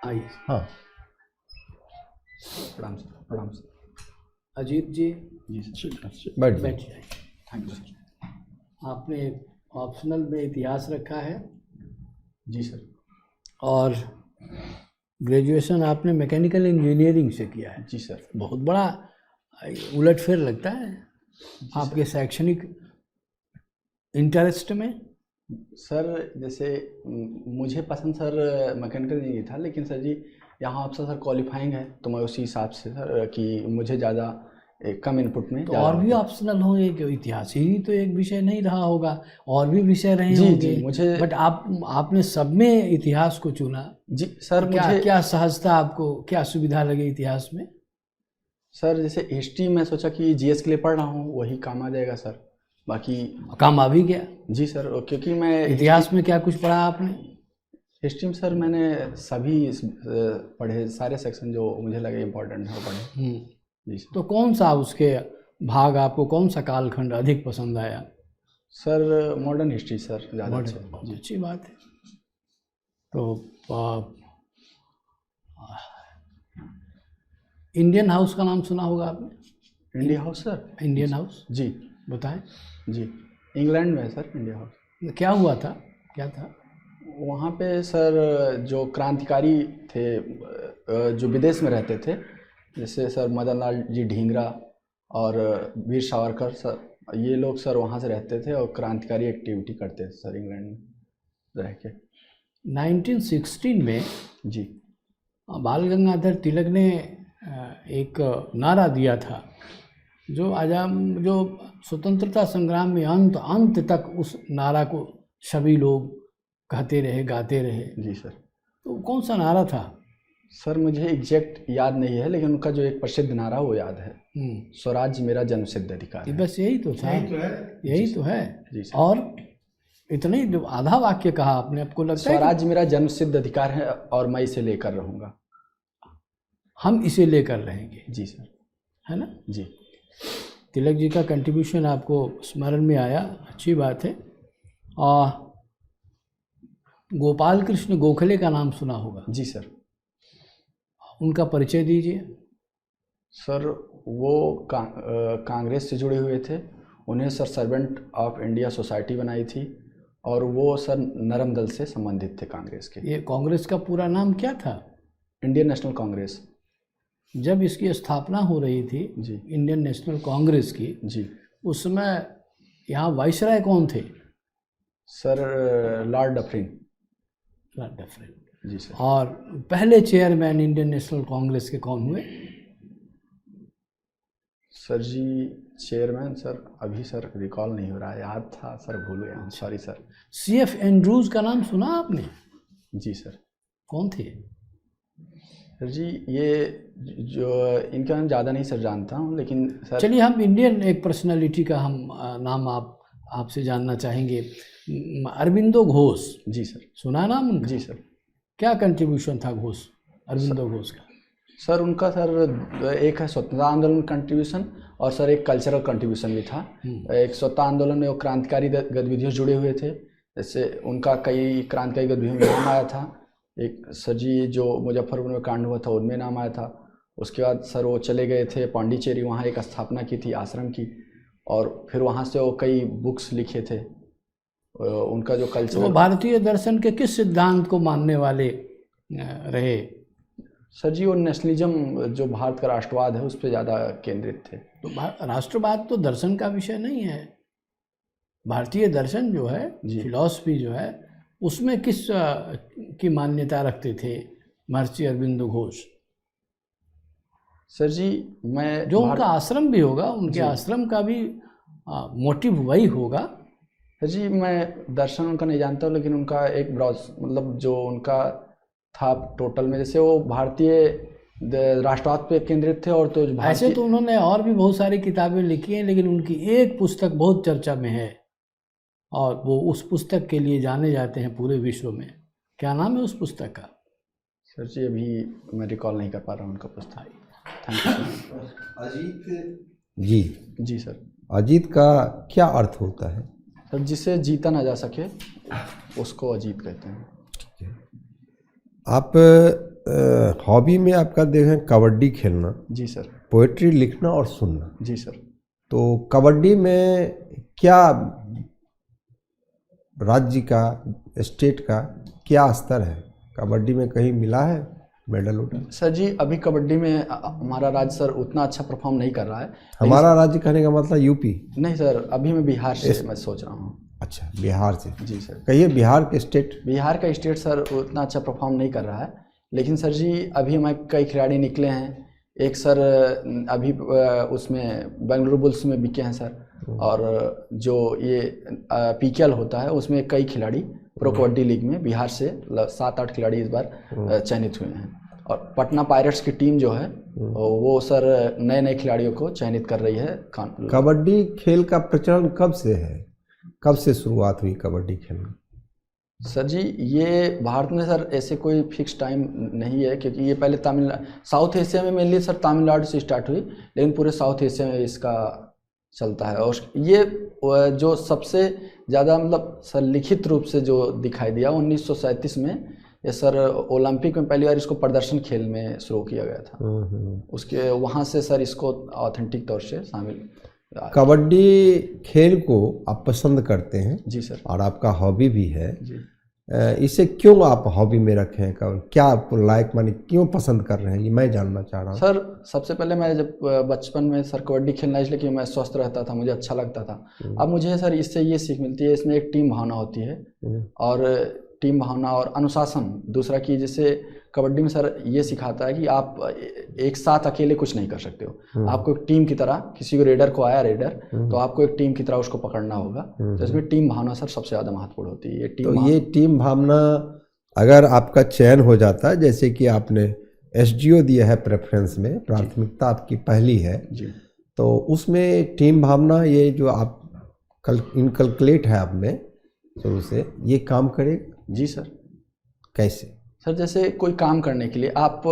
आइए। हाँ प्रणाम सर, प्रणाम सर। अजीत जी जी बैठ बैठ जाइए। Thank you sir. आपने ऑप्शनल में इतिहास रखा है जी सर। और ग्रेजुएशन आपने मैकेनिकल इंजीनियरिंग से किया है। जी सर। बहुत बड़ा उलटफेर लगता है आपके शैक्षणिक इंटरेस्ट में। सर जैसे मुझे पसंद सर मैकेनिकल नहीं था, लेकिन सर जी यहाँ आपसे सर क्वालिफाइंग है तो मैं उसी हिसाब से सर कि मुझे ज़्यादा कम इनपुट में तो और भी ऑप्शनल होंगे कि इतिहास ही तो एक विषय नहीं रहा होगा, और भी विषय रहे जी होंगे। जी मुझे बट आपने सब में इतिहास को चुना। जी सर। तो क्या मुझे क्या सहजता, आपको क्या सुविधा लगी इतिहास में? सर जैसे हिस्ट्री में सोचा कि जीएस के लिए पढ़ रहा हूँ, वही काम आ जाएगा सर। बाकी काम आ भी गया। जी सर, क्योंकि मैं इतिहास में क्या कुछ पढ़ा आपने? हिस्ट्री में सर मैंने सभी पढ़े, सारे सेक्शन जो मुझे लगे इम्पोर्टेंट है वो पढ़े। जी सर। तो कौन सा उसके भाग, आपको कौन सा कालखंड अधिक पसंद आया? सर मॉडर्न हिस्ट्री सर ज़्यादा अच्छा। बहुत अच्छी बात है। तो इंडियन हाउस का नाम सुना होगा आपने? India house sir? Indian house जी बताएं। जी, इंग्लैंड में है सर इंडिया हाउस। क्या हुआ था, क्या था वहाँ पे सर जो क्रांतिकारी थे जो विदेश में रहते थे, जैसे सर मदन लाल जी ढींगरा और वीर सावरकर सर, ये लोग सर वहाँ से रहते थे और क्रांतिकारी एक्टिविटी करते थे सर इंग्लैंड में रह के। 1916 में जी बाल गंगाधर तिलक ने एक नारा दिया था, जो स्वतंत्रता संग्राम में अंत तक उस नारा को सभी लोग कहते रहे, गाते रहे। जी सर। तो कौन सा नारा था? सर मुझे एग्जैक्ट याद नहीं है, लेकिन उनका जो एक प्रसिद्ध नारा वो याद है, स्वराज मेरा जन्मसिद्ध अधिकार है। बस यही तो था, यही तो है। जी सर। और इतना ही, जो आधा वाक्य कहा आपने, आपको लगता है स्वराज मेरा जन्मसिद्ध अधिकार है और मैं इसे लेकर रहूँगा। हम इसे लेकर रहेंगे। जी सर। है ना? जी। तिलक जी का कंट्रीब्यूशन आपको स्मरण में आया, अच्छी बात है। और गोपाल कृष्ण गोखले का नाम सुना होगा? जी सर। उनका परिचय दीजिए। सर वो कांग्रेस से जुड़े हुए थे। उन्हें sir servant of India society बनाई थी और वो सर नरम दल से संबंधित थे कांग्रेस के। ये कांग्रेस का पूरा नाम क्या था? Indian National Congress. जब इसकी स्थापना हो रही थी जी इंडियन नेशनल कांग्रेस की, जी, उस समय यहाँ वाइसराय कौन थे? Sir Lord Dufferin. Lord Dufferin. जी सर। और पहले चेयरमैन इंडियन नेशनल कांग्रेस के कौन हुए? सर जी चेयरमैन सर अभी सर रिकॉल नहीं हो रहा है, याद था सर भूल गया हूँ, सॉरी सर। CF एंड्रूज का नाम सुना आपने? जी सर। कौन थे? सर जी ये जो इनका नाम ज़्यादा नहीं सर जानता हूँ, लेकिन सर चलिए हम इंडियन एक पर्सनालिटी का हम नाम आपसे जानना चाहेंगे। अरबिंदो घोष। जी सर। सुना नाम उनका? जी सर। क्या कंट्रीब्यूशन था अरबिंदो घोष का? सर उनका सर एक है स्वतंत्रता आंदोलन कंट्रीब्यूशन और सर एक कल्चरल कंट्रीब्यूशन भी था। एक स्वतंत्रता आंदोलन में वो क्रांतिकारी गतिविधियों से जुड़े हुए थे, जैसे उनका कई क्रांतिकारी गतिविधियों में नाम आया था। एक सर जी जो मुजफ्फरपुर में कांड हुआ था उनमें नाम आया था। उसके बाद सर वो चले गए थे पांडिचेरी, वहाँ एक स्थापना की थी आश्रम की, और फिर वहाँ से वो कई बुक्स लिखे थे। उनका जो कल्चर, वो भारतीय दर्शन के किस सिद्धांत को मानने वाले रहे? सर जी वो नेशनलिज्म, जो भारत का राष्ट्रवाद है, उस पर ज़्यादा केंद्रित थे। तो राष्ट्रवाद तो दर्शन का विषय नहीं है। भारतीय दर्शन जो है, फिलॉसफी जो है, उसमें किस की मान्यता रखते थे महर्षि अरबिंदो घोष? सर जी मैं जो उनका आश्रम भी होगा, उनके आश्रम का भी मोटिव वही होगा। सर जी मैं दर्शन उनका नहीं जानता हूँ, लेकिन उनका एक ब्रॉड मतलब जो उनका था टोटल में, जैसे वो भारतीय राष्ट्रवाद पे केंद्रित थे। और तो ऐसे तो उन्होंने और भी बहुत सारी किताबें लिखी हैं, लेकिन उनकी एक पुस्तक बहुत चर्चा में है और वो उस पुस्तक के लिए जाने जाते हैं पूरे विश्व में। क्या नाम है उस पुस्तक का? सर जी अभी मैं रिकॉल नहीं कर पा रहा हूँ उनका पुस्तक। Thank you. अजीत जी। जी सर। अजीत का क्या अर्थ होता है? सर जिसे जीता ना जा सके उसको अजीत कहते हैं। आप हॉबी में आपका देखें कबड्डी खेलना, जी सर। पोएट्री लिखना और सुनना। जी सर। तो कबड्डी में क्या राज्य का, स्टेट का क्या स्तर है? कबड्डी में कहीं मिला है मेडल उडल? सर जी अभी कबड्डी में हमारा राज्य सर उतना अच्छा परफॉर्म नहीं कर रहा है। हमारा राज्य कहने का मतलब यूपी? नहीं सर, अभी मैं बिहार से मैं सोच रहा हूँ। अच्छा, बिहार से। जी सर। कहिए बिहार के स्टेट। बिहार का स्टेट सर उतना अच्छा परफॉर्म नहीं कर रहा है, लेकिन सर जी अभी हमारे कई खिलाड़ी निकले हैं। एक सर अभी उसमें बेंगलुरु बुल्स में बिके हैं सर, और जो ये पीकेएल होता है उसमें कई खिलाड़ी प्रो कबड्डी लीग में बिहार से 7-8 खिलाड़ी इस बार चयनित हुए हैं। और पटना पायरेट्स की टीम जो है वो सर नए नए खिलाड़ियों को चयनित कर रही है। कबड्डी खेल का प्रचलन कब से है? कब से शुरुआत हुई कबड्डी खेलना? सर जी ये भारत में सर ऐसे कोई फिक्स टाइम नहीं है, क्योंकि ये पहले साउथ एशिया में मेनली सर तमिलनाडु से स्टार्ट हुई, लेकिन पूरे साउथ एशिया में इसका चलता है। और ये जो सबसे ज़्यादा मतलब सर लिखित रूप से जो दिखाई दिया 1937 में, ये सर ओलंपिक में पहली बार इसको प्रदर्शन खेल में शुरू किया गया था। उसके वहाँ से सर इसको ऑथेंटिक तौर से शामिल। कबड्डी खेल को आप पसंद करते हैं? जी सर। और आपका हॉबी भी है जी। इसे क्यों आप हॉबी में रखे हैं? क्या आपको लाइक माने क्यों पसंद कर रहे हैं, ये मैं जानना चाह रहा हूँ। सर सबसे पहले मैं जब बचपन में सर कबड्डी खेलना इसलिए कि मैं स्वस्थ रहता था, मुझे अच्छा लगता था। अब मुझे सर इससे ये सीख मिलती है, इसमें एक टीम भावना होती है, और टीम भावना और अनुशासन। दूसरा कि जैसे कबड्डी में सर ये सिखाता है कि आप एक साथ अकेले कुछ नहीं कर सकते हो, आपको एक टीम की तरह, किसी को रेडर को आया रेडर तो आपको एक टीम की तरह उसको पकड़ना होगा। तो इसमें टीम भावना सर सबसे ज़्यादा महत्वपूर्ण होती है। ये टीम भावना अगर आपका चयन हो जाता है, जैसे कि आपने एसडीओ दिया है प्रेफरेंस में, प्राथमिकता आपकी पहली है जी, तो उसमें टीम भावना ये जो आप इनकलकुलेट है आप में शुरू से, ये काम करेगा? जी सर। कैसे? सर जैसे कोई काम करने के लिए आप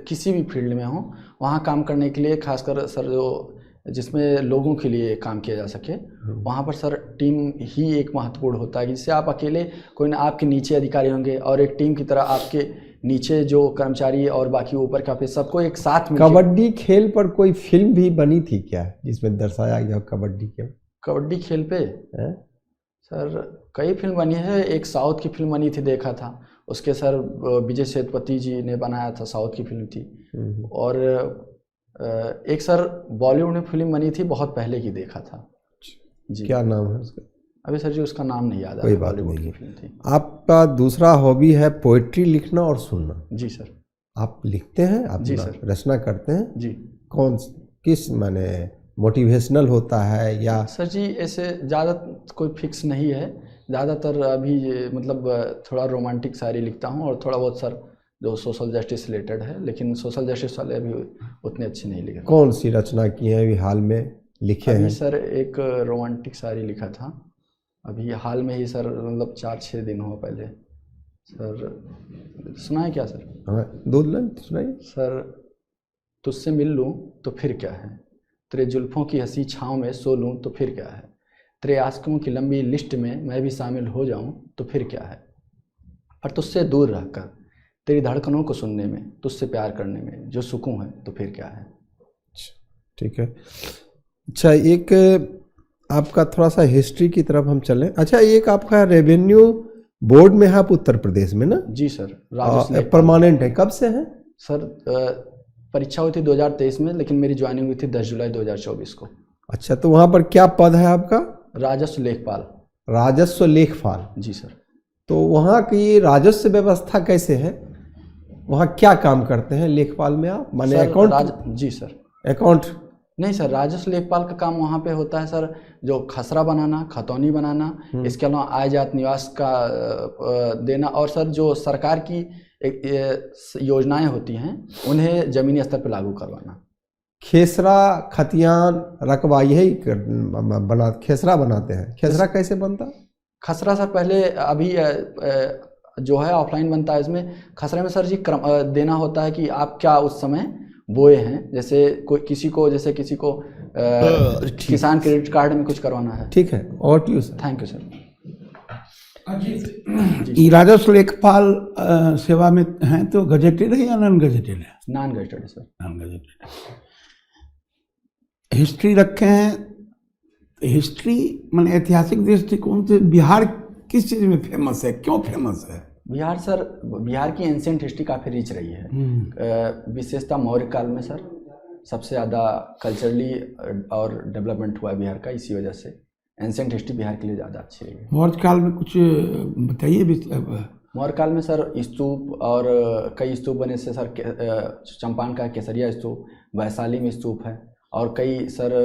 किसी भी फील्ड में हो, वहाँ काम करने के लिए खासकर सर जो जिसमें लोगों के लिए काम किया जा सके, वहाँ पर सर टीम ही एक महत्वपूर्ण होता है। जिससे आप अकेले कोई ना, आपके नीचे अधिकारी होंगे और एक टीम की तरह आपके नीचे जो कर्मचारी और बाकी ऊपर का, फिर सबको एक साथ में। कबड्डी खेल पर कोई फिल्म भी बनी थी क्या जिसमें दर्शाया गया कबड्डी खेल पे सर कई फिल्म बनी है। एक साउथ की फिल्म बनी थी, देखा था उसके सर विजय सेतुपति जी ने बनाया था, साउथ की फिल्म थी। और एक सर बॉलीवुड में फिल्म बनी थी, बहुत पहले की देखा था जी। क्या नाम है उसका? अभी सर जी उसका नाम नहीं याद आ रहा। कोई बात नहीं, फिल्म थी। आपका दूसरा हॉबी है पोएट्री लिखना और सुनना? जी सर। आप लिखते हैं? आप जी सर। रचना करते हैं? जी। कौन किस माने मोटिवेशनल होता है या? सर जी ऐसे ज़्यादा कोई फिक्स नहीं है, ज़्यादातर अभी मतलब थोड़ा रोमांटिक शायरी लिखता हूँ, और थोड़ा बहुत सर जो सोशल जस्टिस रिलेटेड है, लेकिन सोशल जस्टिस वाले अभी उतने अच्छे नहीं लिखे। कौन सी रचना की है अभी हाल में लिखे हैं? सर एक रोमांटिक शायरी लिखा था अभी हाल में ही सर, मतलब 4-6 दिन हुआ पहले सर। सुना है क्या सर? हाँ, 2 लाइन सुनाइए सर। तुझसे मिल लूँ तो फिर क्या है, तेरे जुल्फ़ों की हंसी छाँव में सो लूँ तो फिर क्या है, तेरे आशिकों की लंबी लिस्ट में मैं भी शामिल हो जाऊँ तो फिर क्या है, पर तुझसे दूर रहकर तेरी धड़कनों को सुनने में, तुझसे प्यार करने में जो सुकून है तो फिर क्या है। ठीक है। अच्छा, एक आपका थोड़ा सा हिस्ट्री की तरफ हम चलें। अच्छा, एक आपका रेवेन्यू बोर्ड में है आप उत्तर प्रदेश में ना? जी सर। परमानेंट है, कब से है सर? परीक्षा हुई थी 2023 में, लेकिन मेरी ज्वाइनिंग हुई थी 10 जुलाई 2024 को। अच्छा, तो वहाँ पर क्या पद है आपका? राजस्व लेखपाल। राजस्व लेखपाल? जी सर। तो वहाँ की राजस्व व्यवस्था कैसे है? वहाँ क्या काम करते हैं लेखपाल में आप? माने अकाउंट? जी सर। अकाउंट नहीं सर, राजस्व लेखपाल का काम वहाँ पे होता है सर, जो खसरा बनाना, खतौनी बनाना, इसके अलावा आय जात निवास का देना, और सर जो सरकार की योजनाएं होती हैं उन्हें ज़मीनी स्तर पर लागू करवाना। खेसरा, खतियान, रकबा यही खेसरा बनाते हैं। खेसरा कैसे बनता? खसरा सर पहले अभी जो है ऑफलाइन बनता है। इसमें खसरे में सर जी देना होता है कि आप क्या उस समय बोए हैं, जैसे कोई किसी को किसान क्रेडिट कार्ड में कुछ करवाना है। ठीक है, और to sir. Thank you sir. ये राजस्व लेखपाल सेवा में हैं तो गजेटेड है या नॉन गजेटेड है? Non gazetted sir. Non gazetted. History रखे हैं, हिस्ट्री माने ऐतिहासिक दृष्टिकोण से बिहार किस चीज़ में फेमस है, क्यों फेमस है? बिहार सर, बिहार की एंशिएंट हिस्ट्री काफ़ी रिच रही है। विशेषता मौर्य काल में सर सबसे ज़्यादा कल्चरली और डेवलपमेंट हुआ है बिहार का, इसी वजह से एंशिएंट हिस्ट्री बिहार के लिए ज़्यादा अच्छी रही है। मौर्य काल में कुछ बताइए। मौर्य काल में सर स्तूप और कई स्तूप बने से सर चंपारण का केसरिया स्तूप, वैशाली में स्तूप है और कई सर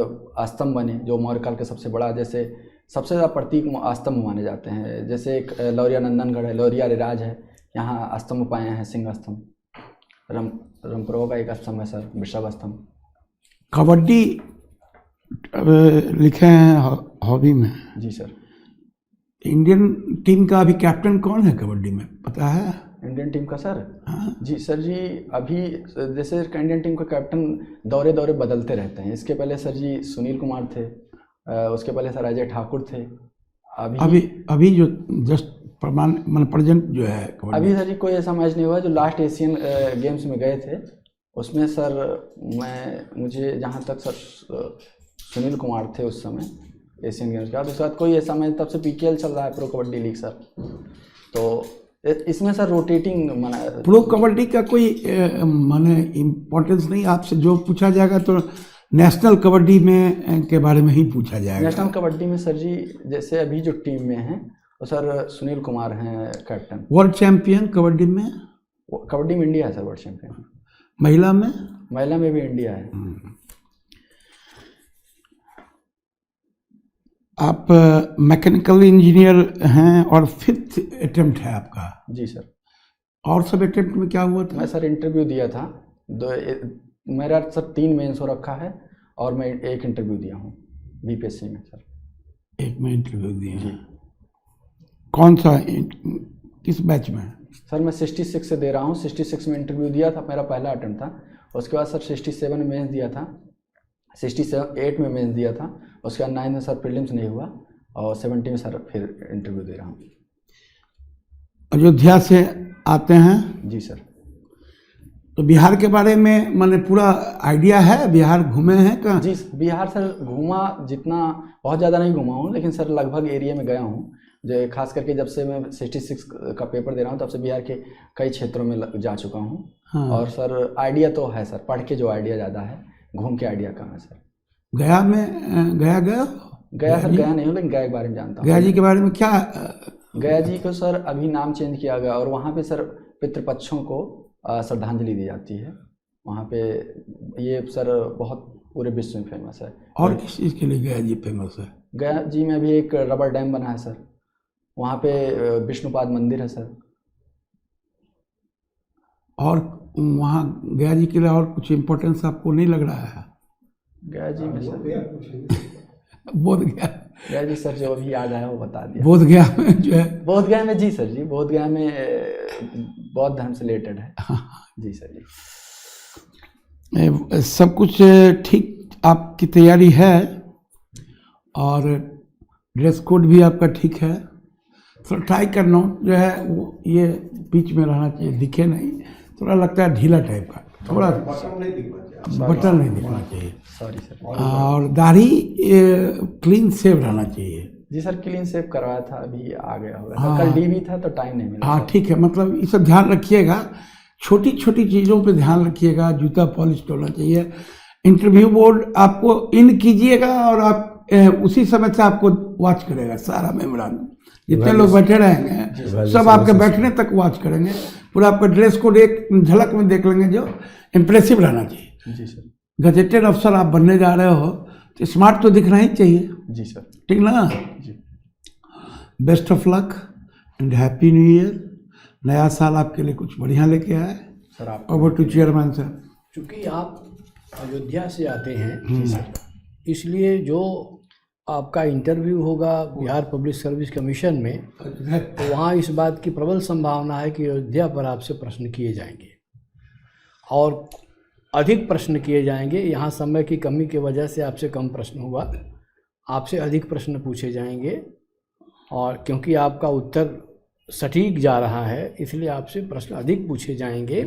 स्तंभ बने जो मौर्य काल का सबसे बड़ा, जैसे सबसे ज़्यादा प्रतीक स्तंभ माने जाते हैं। जैसे एक लौरिया नंदनगढ़ है, लौरिया रिराज है, यहाँ स्तंभ पाए हैं, सिंह स्तंभ। रंपरो का एक स्तंभ है सर, वृषभ स्तंभ। कबड्डी लिखे हैं हॉबी में। जी सर। इंडियन टीम का अभी कैप्टन कौन है कबड्डी में, पता है? इंडियन टीम का सर? हाँ। जी सर जी, अभी जैसे इंडियन टीम का कैप्टन दौरे बदलते रहते हैं। इसके पहले सर जी सुनील कुमार थे, उसके पहले सर अजय ठाकुर थे। अभी जो जस्ट प्रेजेंट जो है अभी सर जी कोई ऐसा मैच नहीं हुआ। जो लास्ट एशियन गेम्स में गए थे उसमें सर मुझे जहाँ तक सर सुनील कुमार थे उस समय एशियन गेम्स के बाद। उसके बाद कोई ऐसा मैच, तब से PKL चल रहा है, प्रो कबड्डी लीग सर। तो इसमें सर रोटेटिंग माना प्रो कबड्डी का कोई माने इम्पोर्टेंस नहीं। आपसे जो पूछा जाएगा तो नेशनल कबड्डी में के बारे में ही पूछा जाएगा। नेशनल कबड्डी में सर जी जैसे अभी जो टीम में हैं वो सर सुनील कुमार हैं कैप्टन। वर्ल्ड चैंपियन कबड्डी में? कबड्डी में इंडिया है सर वर्ल्ड चैंपियन। महिला में? महिला में भी इंडिया है। आप मैकेनिकल इंजीनियर हैं और 5th अटेम्प्ट है आपका? जी सर। और सब अटेम्प्ट में क्या हुआ था? मैं सर इंटरव्यू दिया था, मेरा सर 3 मेंस हो रखा है और मैं एक इंटरव्यू दिया हूँ BPSC में सर। एक में इंटरव्यू दिया जी। कौन सा, किस बैच में? सर मैं 66 से दे रहा हूँ। 66 में इंटरव्यू दिया था, मेरा पहला अटेम्प्ट था। उसके बाद सर 67 में मेंस दिया था, 68 में मेंस दिया था। उसके बाद 9 में सर प्रीलिम्स नहीं हुआ और 70 में सर फिर इंटरव्यू दे रहा हूँ। अयोध्या से आते हैं? जी सर। तो बिहार के बारे में मैंने पूरा आइडिया है? बिहार घूमे हैं कहाँ? जी बिहार सर घूमा, जितना बहुत ज़्यादा नहीं घूमा हूँ लेकिन सर लगभग एरिया में गया हूँ। जो खास करके जब से मैं 66 का पेपर दे रहा हूँ तब से बिहार के कई क्षेत्रों में जा चुका हूँ। हाँ। और सर आइडिया तो है सर, पढ़ के जो आइडिया ज़्यादा है, घूम के आइडिया कम है सर। गया में गया सर गया नहीं हूँ लेकिन गया के बारे में जानता हूँ। गया जी के बारे में क्या? गया जी को सर अभी नाम चेंज किया गया और वहाँ पे सर पितृपक्षों को श्रद्धांजलि दी जाती है। वहाँ पे ये सर बहुत पूरे विश्व में फेमस है। और किस चीज़ के लिए गया जी फेमस है? गया जी में भी एक रबर डैम बना है सर, वहाँ पे विष्णुपाद मंदिर है सर। और वहाँ गया जी के लिए और कुछ इम्पोर्टेंस आपको नहीं लग रहा है? गया जी में सर बोधगया। गया जी सर जो अभी याद आया वो बता दिया। बोधगया में जो है, बोधगया में जी सर जी, बोधगया में बौद्ध धर्म से रिलेटेड है। जी सर जी। सब कुछ ठीक आपकी तैयारी है और ड्रेस कोड भी आपका ठीक है। तो ट्राई करना जो है वो ये बीच में रहना चाहिए, दिखे नहीं, थोड़ा लगता है ढीला टाइप का, थोड़ा बटन नहीं दिखना चाहिए। Sorry sir. और दाढ़ी क्लीन सेव रहना चाहिए। जी सर क्लीन सेव करवाया था, अभी आ गया होगा। हाँ। कल DV था तो टाइम नहीं मिला। हाँ ठीक है, मतलब ये सब ध्यान रखिएगा, छोटी छोटी चीज़ों पे ध्यान रखिएगा। जूता पॉलिश होना चाहिए। इंटरव्यू बोर्ड आपको इन कीजिएगा और आप उसी समय से आपको वॉच करेगा सारा मेम्बरान, जितने लोग बैठे रहेंगे सब आपके बैठने तक वॉच करेंगे। पूरा आपका ड्रेस कोड एक झलक में देख लेंगे, जो इम्प्रेसिव रहना चाहिए। जी सर। गजेटेड अफसर आप बनने जा रहे हो तो स्मार्ट तो दिखना ही चाहिए। जी सर। ठीक ना? जी। Best of luck and happy new year. नया साल आपके लिए कुछ बढ़िया लेके आए सर। आप ओवर टू चेयरमैन सर। चूँकि आप अयोध्या से आते हैं इसलिए जो आपका इंटरव्यू होगा बिहार पब्लिक सर्विस कमीशन में, तो वहाँ इस बात की प्रबल संभावना है कि अयोध्या पर आपसे प्रश्न किए जाएंगे और अधिक प्रश्न किए जाएंगे। यहाँ समय की कमी की वजह से आपसे कम प्रश्न हुआ, आपसे अधिक प्रश्न पूछे जाएंगे और क्योंकि आपका उत्तर सटीक जा रहा है इसलिए आपसे प्रश्न अधिक पूछे जाएंगे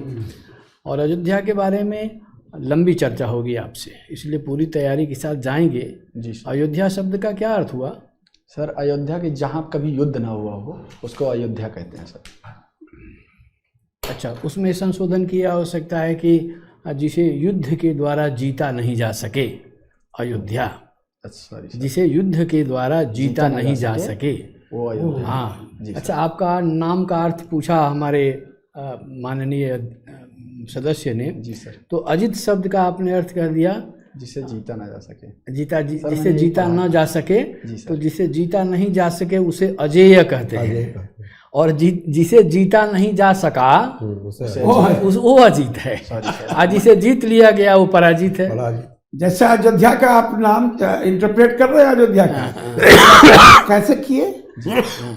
और अयोध्या के बारे में लंबी चर्चा होगी आपसे, इसलिए पूरी तैयारी के साथ जाएंगे। जी सर। अयोध्या शब्द का क्या अर्थ हुआ? सर अयोध्या की जहाँ कभी युद्ध ना हुआ हो उसको अयोध्या कहते हैं सर। अच्छा, उसमें संशोधन की आवश्यकता है कि जिसे युद्ध के द्वारा जीता नहीं जा सके, अयोध्या। सॉरी सर, जिसे युद्ध के द्वारा जीता नहीं जा सके वो अयोध्या। हाँ। जी अच्छा, आपका नाम का अर्थ पूछा हमारे माननीय सदस्य ने। जी सर। तो अजित शब्द का आपने अर्थ कर दिया जिसे जीता ना जा सके। जिसे मैंने जीता यही न जा सके, जी सर। तो जिसे जीता नहीं जा सके उसे अजेय कहते अजय हैं, कहते हैं। और जिसे जीता नहीं जा सका उसे वो अजीत है, सॉरी सर। और जिसे जीत लिया गया वो पराजित है। बड़ा जैसे अयोध्या का आप नाम इंटरप्रेट कर रहे हैं अयोध्या का, कैसे किए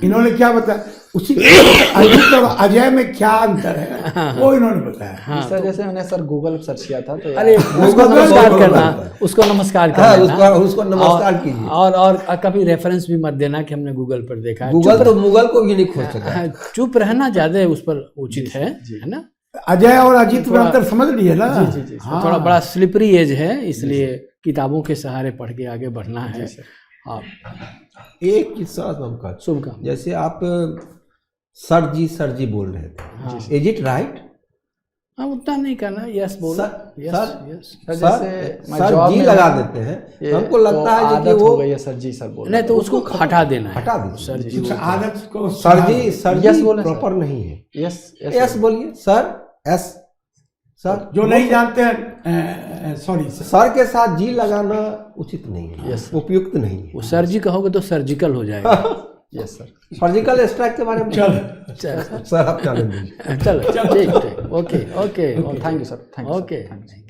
इन्होंने क्या बताया, उसी अजित और अजय में क्या अंतर है वो इन्होंने बताया। सर जैसे मैंने सर गूगल सर्च किया था तो अरे उसको नमस्कार करना, उसको नमस्कार हाँ, करना, उसको नमस्कार कीजिए। और कभी रेफरेंस भी मत देना कि हमने गूगल पर देखा है। गूगल तो मुगल को भी नहीं खोज सका। हाँ, चुप रहना ज्यादा उस पर उचित है ना। अजय और अजीत में अंतर समझ लिए ना। जी जी हाँ, थोड़ा बड़ा स्लिपरी एज है, इसलिए किताबों के सहारे पढ़ के आगे बढ़ना है। आप एक किस्सा हम कर, शुभकामना। जैसे आप सर जी बोल रहे थे, इज इट राइट? हाँ, उतना नहीं करना, यस बोलो। यस यस सर जैसे मैं सर जॉब जी में लगा हूँ, देते हैं, ये हमको लगता है कि आदत वो हो गई है सर जी सर बोल नहीं, तो उसको हटा देना है। हटा दीजिए। सर जी अच्छा, आदत को सर यस जी बोले सर। प्रॉपर नहीं है। यस यस बोलिए सर, एस सर। जो नहीं जानते हैं सॉरी सर के साथ जी लगाना उचित नहीं है, उपयुक्त नहीं है। वो सर जी कहोगे तो सर्जिकल हो जाएगा। Yes sir. सर्जिकल स्ट्राइक के बारे में चल सर आप चैलेंज दीजिए। चलो ठीक ठीक, okay okay, thank you sir, thank you sir, okay. Thank you.